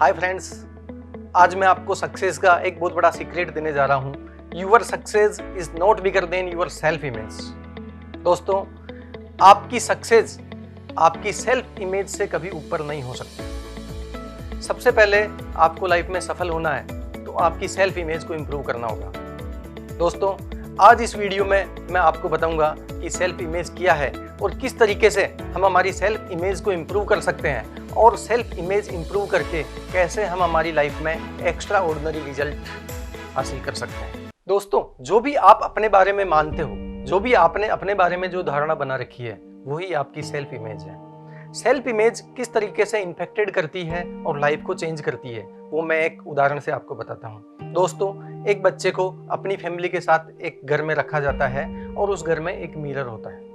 Hi friends, आज मैं आपको सक्सेस का एक बहुत बड़ा सीक्रेट देने जा रहा हूं। Your success is not bigger than your self image. दोस्तों, आपकी सक्सेस आपकी सेल्फ इमेज से कभी ऊपर नहीं हो सकती। सबसे पहले आपको लाइफ में सफल होना है तो आपकी सेल्फ इमेज को इंप्रूव करना होगा। दोस्तों, आज इस वीडियो में मैं आपको बताऊंगा कि सेल्फ इमेज क्या है और किस तरीके से हम हमारी सेल्फ इमेज को इंप्रूव कर सकते हैं और सेल्फ इमेज इंप्रूव करके कैसे हम हमारी लाइफ में एक्स्ट्रा ऑर्डिनरी रिजल्ट हासिल कर सकते हैं। दोस्तों, जो भी आप अपने बारे में मानते हो, जो भी आपने अपने बारे में जो धारणा बना रखी है, वही आपकी सेल्फ इमेज है। सेल्फ इमेज किस तरीके से इन्फेक्टेड करती है और लाइफ को चेंज करती है, वो मैं एक उदाहरण से आपको बताता हूँ। दोस्तों, एक बच्चे को अपनी फैमिली के साथ एक घर में रखा जाता है और उस घर में एक मिरर होता है।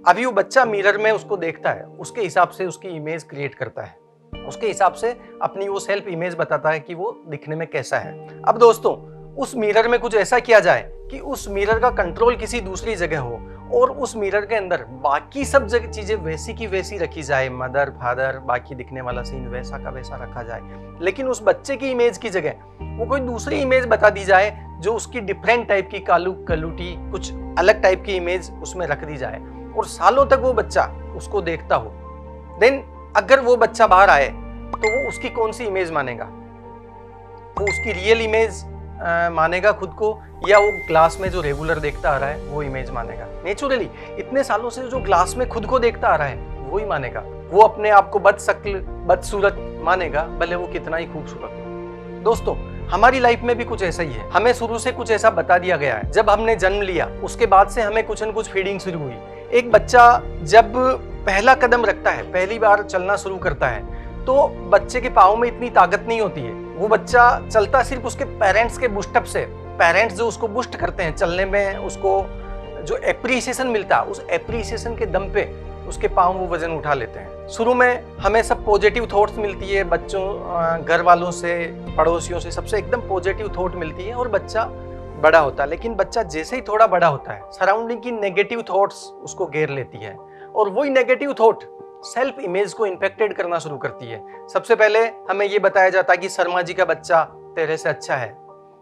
अभी वो बच्चा मिरर में उसको देखता है, उसके हिसाब से उसकी इमेज क्रिएट करता है, उसके हिसाब से अपनी वो सेल्फ इमेज बताता है कि वो दिखने में कैसा है। अब दोस्तों, उस मिरर में कुछ ऐसा किया जाए कि उस मिरर का कंट्रोल किसी दूसरी जगह हो और उस मिरर के अंदर बाकी सब जगह चीजें वैसी की वैसी रखी जाए, मदर फादर बाकी दिखने वाला सीन वैसा का वैसा रखा जाए, लेकिन उस बच्चे की इमेज की जगह वो कोई दूसरी इमेज बता दी जाए जो उसकी डिफरेंट टाइप की कालू कलूटी कुछ अलग टाइप की इमेज उसमें रख दी जाए और सालों तक वो बच्चा उसको देखता हो। देन अगर वो बच्चा बाहर आए तो वो उसकी कौन सी इमेज मानेगा? वो उसकी रियल इमेज मानेगा खुद को, या वो क्लास में जो रेगुलर देखता आ रहा है वो इमेज मानेगा? नेचुरली इतने सालों से जो क्लास में खुद को देखता आ रहा है वो ही मानेगा। वो अपने आप को बदशक्ल बदसूरत मानेगा, भले वो कितना ही खूबसूरत हो। दोस्तों, हमारी लाइफ में भी कुछ ऐसा ही है। हमें शुरू से कुछ ऐसा बता दिया गया है। जब हमने जन्म लिया उसके बाद से हमें कुछ न कुछ फीडिंग शुरू हुई। एक बच्चा जब पहला कदम रखता है, पहली बार चलना शुरू करता है, तो बच्चे के पाँव में इतनी ताकत नहीं होती है। वो बच्चा चलता सिर्फ उसके पेरेंट्स के बूस्टअप से। पेरेंट्स जो उसको बूस्ट करते हैं चलने में, उसको जो एप्रिसिएशन मिलता है, उस एप्रिसिएशन के दम पे उसके पाँव वो वजन उठा लेते हैं। शुरू में हमें सब पॉजिटिव थॉट्स मिलती है, बच्चों घर वालों से, पड़ोसियों से, सबसे एकदम पॉजिटिव थॉट मिलती है और बच्चा बड़ा होता है। लेकिन बच्चा जैसे ही थोड़ा बड़ा होता है, सराउंडिंग की नेगेटिव थॉट्स उसको घेर लेती है और वही नेगेटिव थॉट सेल्फ इमेज को इन्फेक्टेड करना शुरू करती है। सबसे पहले हमें ये बताया जाता है कि शर्मा जी का बच्चा तेरे से अच्छा है,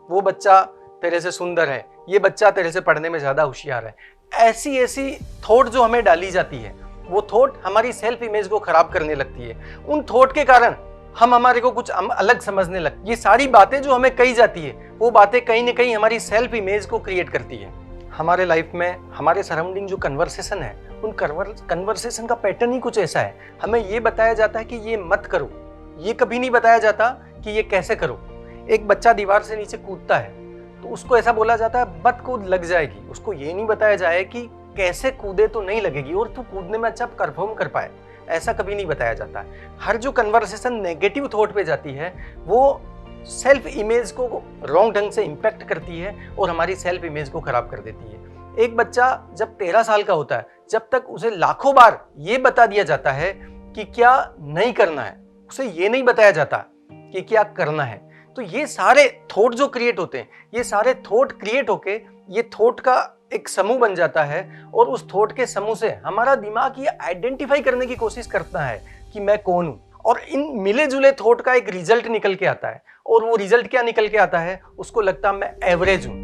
वो बच्चा तेरे से सुंदर है, ये बच्चा तेरे से पढ़ने में ज्यादा होशियार है। ऐसी ऐसी थॉट जो हमें डाली जाती है, वो थॉट हमारी सेल्फ इमेज को खराब करने लगती है। उन थॉट के कारण हम हमारे को कुछ अलग समझने लगते। ये सारी बातें जो हमें कही जाती है, वो बातें कहीं ना कहीं हमारी सेल्फ इमेज को क्रिएट करती है। हमारे लाइफ में हमारे सराउंडिंग जो कन्वर्सेशन है, उन कन्वर्सेशन का पैटर्न ही कुछ ऐसा है। हमें ये बताया जाता है कि ये मत करो, ये कभी नहीं बताया जाता कि ये कैसे करो। एक बच्चा दीवार से नीचे कूदता है तो उसको ऐसा बोला जाता है मत कूद, लग जाएगी। उसको ये नहीं बताया जाए कि कैसे कूदे तो नहीं लगेगी और तू कूदने में अच्छा परफॉर्म कर पाए, ऐसा कभी नहीं बताया जाता। हर जो कन्वर्सेशन नेगेटिव थॉट पे जाती है वो सेल्फ इमेज को रॉन्ग ढंग से इम्पैक्ट करती है और हमारी सेल्फ इमेज को खराब कर देती है। एक बच्चा जब 13 साल का होता है, जब तक उसे लाखों बार ये बता दिया जाता है कि क्या नहीं करना है, उसे ये नहीं बताया जाता कि क्या करना है। तो ये सारे थॉट जो क्रिएट होते हैं, ये सारे थॉट क्रिएट होके ये थॉट का एक समूह बन जाता है और उस थॉट के समूह से हमारा दिमाग ये आइडेंटिफाई करने की कोशिश करता है कि मैं कौन हूं, और इन मिले जुले थॉट का एक रिजल्ट निकल के आता है। और वो रिजल्ट क्या निकल के आता है? उसको लगता है मैं एवरेज हूं,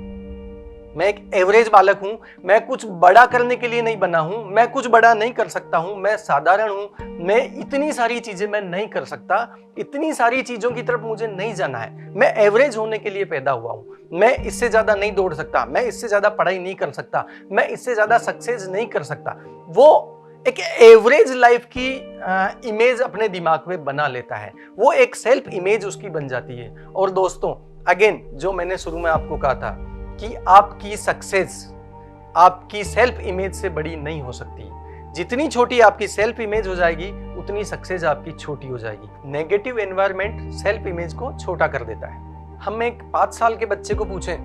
मैं एक एवरेज बालक हूं, मैं कुछ बड़ा करने के लिए नहीं बना हूं, मैं कुछ बड़ा नहीं कर सकता हूं, मैं साधारण हूं, मैं इतनी सारी चीजें मैं नहीं कर सकता, इतनी सारी चीजों की तरफ मुझे नहीं जाना है, मैं एवरेज होने के लिए पैदा हुआ हूं, मैं इससे ज्यादा नहीं दौड़ सकता, मैं इससे ज्यादा पढ़ाई नहीं कर सकता, मैं इससे ज्यादा सक्सेस नहीं कर सकता। वो एक एवरेज लाइफ की इमेज अपने दिमाग में बना लेता है, वो एक सेल्फ इमेज उसकी बन जाती है। और दोस्तों, अगेन जो मैंने शुरू में आपको कहा था कि आपकी सक्सेस आपकी सेल्फ इमेज से बड़ी नहीं हो सकती। जितनी छोटी आपकी सेल्फ इमेज हो जाएगी, उतनी सक्सेस आपकी छोटी हो जाएगी। नेगेटिव एनवायरनमेंट सेल्फ इमेज को छोटा कर देता है। हम एक 5 साल के बच्चे को पूछें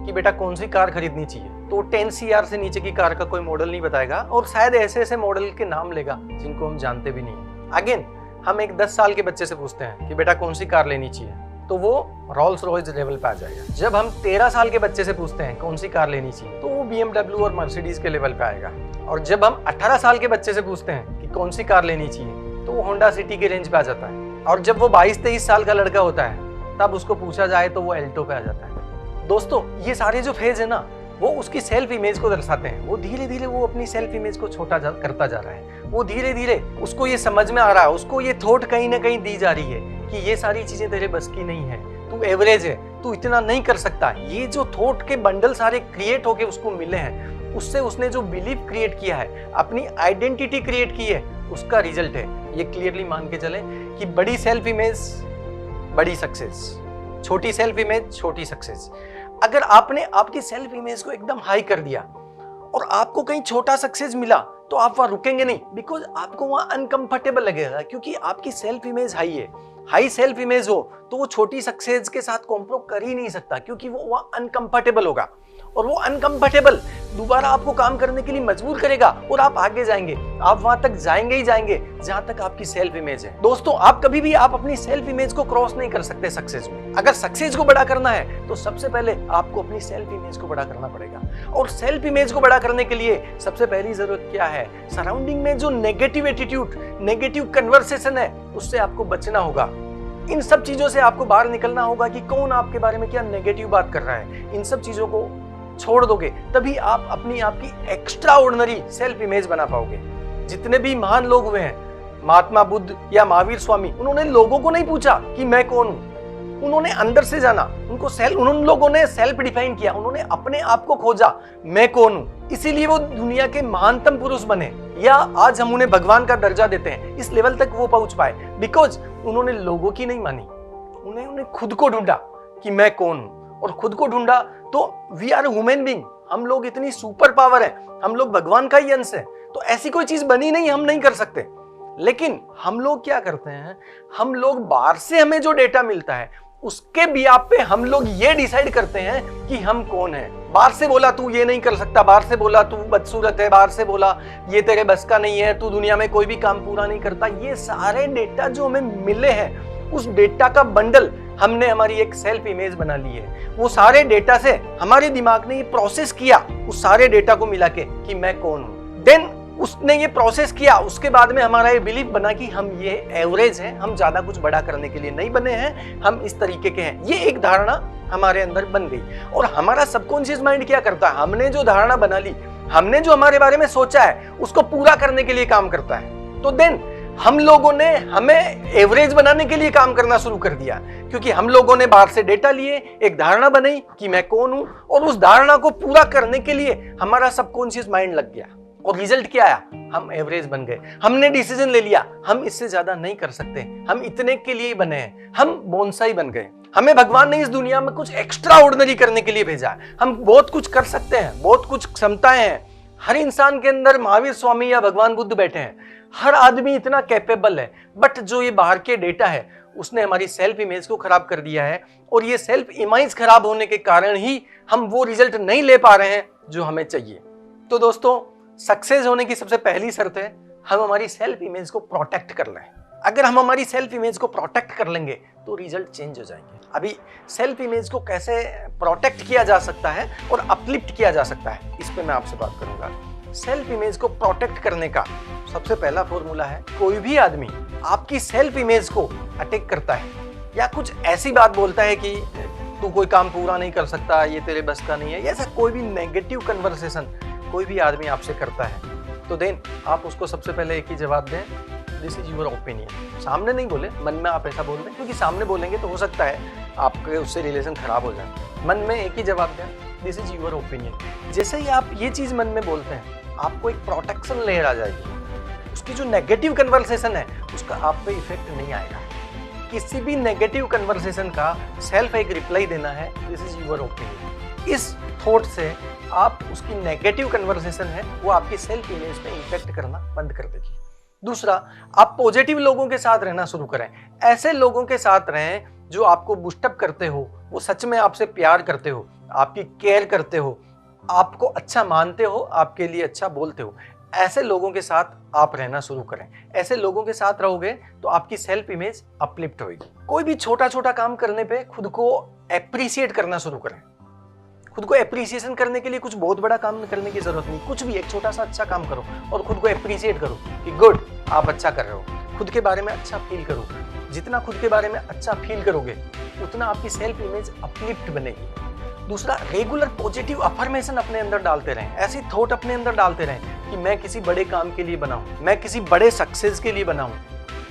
कि बेटा कौन सी कार खरीदनी चाहिए, तो 10 CR से नीचे की कार का कोई मॉडल नहीं बताएगा और शायद ऐसे ऐसे मॉडल के नाम लेगा जिनको हम जानते भी नहीं। अगेन हम एक 10 साल के बच्चे से पूछते हैं कि बेटा कौन सी कार लेनी चाहिए, तो वो रोल्स रॉयस लेवल पे आ जाएगा। जब हम 13 साल के बच्चे से पूछते हैं कौन सी कार लेनी चाहिए, तो वो BMW और मर्सिडीज के लेवल पे आएगा। और जब हम 18 साल के बच्चे से पूछते हैं कि कौन सी कार लेनी चाहिए, तो वो होंडा सिटी के रेंज पे आ जाता है, और जब वो 22-23 साल का लड़का होता है तब उसको पूछा जाए तो वो एल्टो पे आ जाता है। दोस्तों ये सारे जो फेज है ना, वो उसकी सेल्फ इमेज को दर्शाते हैं। वो धीरे धीरे वो अपनी सेल्फ इमेज को छोटा करता जा रहा है। वो धीरे धीरे उसको ये समझ में आ रहा है, उसको ये थॉट कहीं ना कहीं दी जा रही है कि ये सारी चीजें तेरे बस की नहीं है, तू एवरेज है, तू इतना नहीं कर सकता। ये जो थॉट के बंडल सारे क्रिएट होके उसको मिले हैं, उससे उसने जो बिलीफ क्रिएट किया है, अपनी आइडेंटिटी क्रिएट की है, उसका रिजल्ट है। ये क्लियरली मान के चले कि बड़ी सेल्फ इमेज बड़ी सक्सेस, छोटी सेल्फ इमेज छोटी सक्सेस। अगर आपने आपकी सेल्फ इमेज को एकदम हाई कर दिया और आपको कहीं छोटा सक्सेस मिला तो आप वहां रुकेंगे नहीं, बिकॉज आपको वहां अनकंफर्टेबल लगेगा, क्योंकि आपकी सेल्फ इमेज हाई है। हाई सेल्फ इमेज हो तो वो छोटी सक्सेस के साथ कॉम्प्रो कर ही नहीं सकता, क्योंकि वो वहां अनकंफर्टेबल होगा, और वो अनकंफर्टेबल दोबारा आपको काम करने के लिए मजबूर करेगा, और आप आगे जाएंगे, आप वहां तक जाएंगे ही जाएंगे जहां तक आपकी सेल्फ इमेज है। दोस्तों आप कभी भी आप अपनी सेल्फ इमेज को क्रॉस नहीं कर सकते सक्सेस में। अगर सक्सेस को बड़ा करना है तो सबसे पहले आपको अपनी सेल्फ इमेज को बड़ा करना पड़ेगा, और सेल्फ इमेज को बड़ा करने के लिए सबसे पहली जरूरत क्या है, सराउंडिंग में जो नेगेटिव एटीट्यूड, नेगेटिव कन्वर्सेशन है, उससे आपको बचना होगा। इन सब चीजों से आपको बाहर निकलना होगा कि कौन आपके बारे में क्या नेगेटिव बात कर रहा है। इन सब चीजों को छोड़ दोगे तभी आप अपनी आपकी एक्स्ट्रा ऑर्डिनरी सेल्फ इमेज बना पाओगे। जितने भी महान लोग हुए हैं, महात्मा बुद्ध या महावीर स्वामी, उन्होंने लोगों को नहीं पूछा कि मैं कौन हूं, उन्होंने अंदर से जाना, उन लोगों ने सेल्फ डिफाइन किया, उन्होंने अपने आप को खोजा, मैं कौन हूं। इसीलिए वो दुनिया के महानतम पुरुष बने, या आज हम उन्हें भगवान का दर्जा देते हैं। इस लेवल तक वो पहुंच पाए बिकॉज उन्होंने लोगों की नहीं मानी, उन्हें खुद को ढूंढा कि मैं कौन हूं, और खुद को ढूंढा तो वी आर ह्यूमन बीइंग, हम लोग इतनी सुपर पावर है, हम लोग भगवान का ही अंश है, तो ऐसी कोई चीज बनी नहीं हम नहीं कर सकते। लेकिन हम लोग क्या करते हैं, हम लोग बाहर से हमें जो डेटा मिलता है उसके बिहाफ पे हम लोग ये डिसाइड करते हैं कि हम कौन है। बाहर से बोला तू ये नहीं कर सकता, बाहर से बोला तू बदसूरत है, बाहर से बोला ये तेरे बस का नहीं है, तू दुनिया में कोई भी काम पूरा नहीं करता। ये सारे डेटा जो हमें मिले हैं, उस डेटा का बंडल हमने हमारी एक सेल्फ इमेज बना ली है। वो सारे डेटा से हमारे दिमाग ने ये प्रोसेस किया, उस सारे डेटा को मिला के कि मैं कौन हूं। देन उसने ये प्रोसेस किया, उसके बाद में हमारा ये बिलीफ बना कि हम ये एवरेज हैं, हम ज्यादा कुछ बड़ा करने के लिए नहीं बने हैं, हम इस तरीके के हैं। ये एक धारणा हमारे अंदर बन गई, और हमारा सबकॉन्शियस माइंड क्या करता है, हमने जो धारणा बना ली, हमने जो हमारे बारे में सोचा है, उसको पूरा करने के लिए काम करता है। तो देन हम लोगों ने हमें एवरेज बनाने के लिए काम करना शुरू कर दिया, क्योंकि हम लोगों ने बाहर से डेटा लिए, एक धारणा बनाई कि मैं कौन हूं, और उस धारणा को पूरा करने के लिए हमारा सबकॉन्शियस माइंड लग गया, और रिजल्ट क्या आया, हम एवरेज बन गए। हमने डिसीजन ले लिया, हम इससे ज्यादा नहीं कर सकते, हम इतने के लिए ही बने हैं, हम बोनसाई बन गए। हमें भगवान ने इस दुनिया में कुछ एक्स्ट्रा ऑर्डिनरी करने के लिए भेजा है। हम बहुत कुछ कर सकते हैं, बहुत कुछ क्षमताएं हैं। हर इंसान के अंदर महावीर स्वामी या भगवान बुद्ध बैठे हैं, हर आदमी इतना कैपेबल है, बट जो ये बाहर के डेटा है उसने हमारी सेल्फ इमेज को खराब कर दिया है, और ये सेल्फ इमेज खराब होने के कारण ही हम वो रिजल्ट नहीं ले पा रहे हैं जो हमें चाहिए। तो दोस्तों सक्सेस होने की सबसे पहली शर्त है हम हमारी सेल्फ इमेज को प्रोटेक्ट कर लें। अगर हम हमारी सेल्फ इमेज को प्रोटेक्ट कर लेंगे तो रिजल्ट चेंज हो जाएंगे। अभी सेल्फ इमेज को कैसे प्रोटेक्ट किया जा सकता है और अपलिफ्ट किया जा सकता है, इस पे मैं आपसे बात करूंगा। सेल्फ इमेज को प्रोटेक्ट करने का सबसे पहला फॉर्मूला है, कोई भी आदमी आपकी सेल्फ इमेज को अटैक करता है या कुछ ऐसी बात बोलता है कि तू कोई काम पूरा नहीं कर सकता, ये तेरे बस का नहीं है, ऐसा कोई भी नेगेटिव कन्वर्सेशन कोई भी आदमी आपसे करता है, तो देन आप उसको सबसे पहले एक ही जवाब दें, दिस इज योर ओपिनियन। सामने नहीं बोले, मन में आप ऐसा बोल दें, क्योंकि सामने बोलेंगे तो हो सकता है आपके उससे रिलेशन खराब हो जाए। मन में एक ही जवाब दें, दिस इज योर ओपिनियन। जैसे ही आप ये चीज मन में बोलते हैं, आपको एक प्रोटेक्शन लेयर आ जाएगी। उसकी जो नेगेटिव कन्वर्सेशन है उसका आप पे इफेक्ट नहीं आएगा। किसी भी नेगेटिव कन्वर्सेशन का सेल्फ एक रिप्लाई देना है, दिस इज योर ओपिनियन। इस थॉट से आप उसकी नेगेटिव कन्वर्सेशन है वो आपकी सेल्फ इमेज पे इफेक्ट करना बंद कर देगी। दूसरा, आप पॉजिटिव लोगों के साथ रहना शुरू करें। ऐसे लोगों के साथ रहें जो आपको बूस्टअप करते हो, वो सच में आपसे प्यार करते हो, आपकी केयर करते हो, आपको अच्छा मानते हो, आपके लिए अच्छा बोलते हो। ऐसे लोगों के साथ आप रहना शुरू करें। ऐसे लोगों के साथ रहोगे तो आपकी सेल्फ इमेज अपलिफ्ट होगी। कोई भी छोटा छोटा काम करने पे खुद को एप्रिशिएट करना शुरू करें। खुद को एप्रिसिएशन करने के लिए कुछ बहुत बड़ा काम करने की जरूरत नहीं, कुछ भी एक छोटा सा अच्छा काम करो और खुद को एप्रिशिएट करो कि गुड, आप अच्छा कर रहे हो। खुद के बारे में अच्छा फील करो। जितना खुद के बारे में अच्छा फील करोगे उतना आपकी सेल्फ इमेज अपलिफ्ट बनेगी। दूसरा, रेगुलर पॉजिटिव अफर्मेशन अपने अंदर डालते रहें, ऐसी थॉट अपने अंदर डालते रहें कि मैं किसी बड़े काम के लिए बना हूं, मैं किसी बड़े सक्सेस के लिए बना हूं,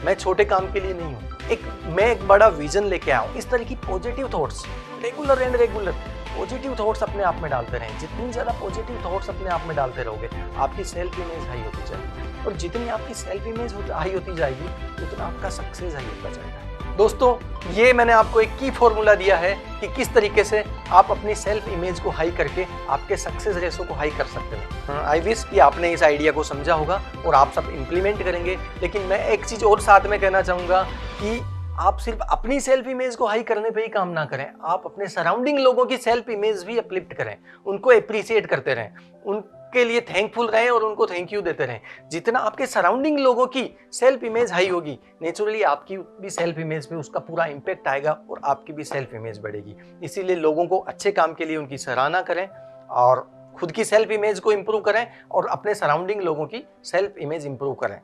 मैं छोटे काम के लिए नहीं हूं, मैं एक बड़ा विजन लेके आया हूं। इस तरह की positive thoughts regular and regular positive thoughts अपने आप में डालते रहें। जितनी ज़्यादा पॉजिटिव थॉट्स अपने आप में डालते रहोगे आपकी सेल्फ इमेज हाई होती जाएगी, और जितनी आपकी सेल्फ इमेज हाई होती जाएगी उतना आपका सक्सेस हाई होता जाएगा। दोस्तों, ये मैंने आपको एक की फॉर्मूला दिया है कि किस तरीके से आप अपनी सेल्फ इमेज को हाई करके आपके सक्सेस रेशो को हाई कर सकते हैं। आई विश कि आपने इस आइडिया को समझा होगा और आप सब इम्प्लीमेंट करेंगे। लेकिन मैं एक चीज़ और साथ में कहना चाहूँगा कि आप सिर्फ अपनी सेल्फ इमेज को हाई करने पे ही काम ना करें, आप अपने सराउंडिंग लोगों की सेल्फ इमेज भी अपलिफ्ट करें, उनको अप्रिशिएट करते रहें, उनके लिए थैंकफुल रहें और उनको थैंक यू देते रहें। जितना आपके सराउंडिंग लोगों की सेल्फ इमेज हाई होगी, नेचुरली आपकी भी सेल्फ इमेज पे उसका पूरा इम्पैक्ट आएगा और आपकी भी सेल्फ इमेज बढ़ेगी। इसीलिए लोगों को अच्छे काम के लिए उनकी सराहना करें और खुद की सेल्फ इमेज को इंप्रूव करें और अपने सराउंडिंग लोगों की सेल्फ इमेज इंप्रूव करें।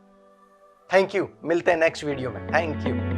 Thank you. मिलते हैं नेक्स्ट वीडियो में। Thank you.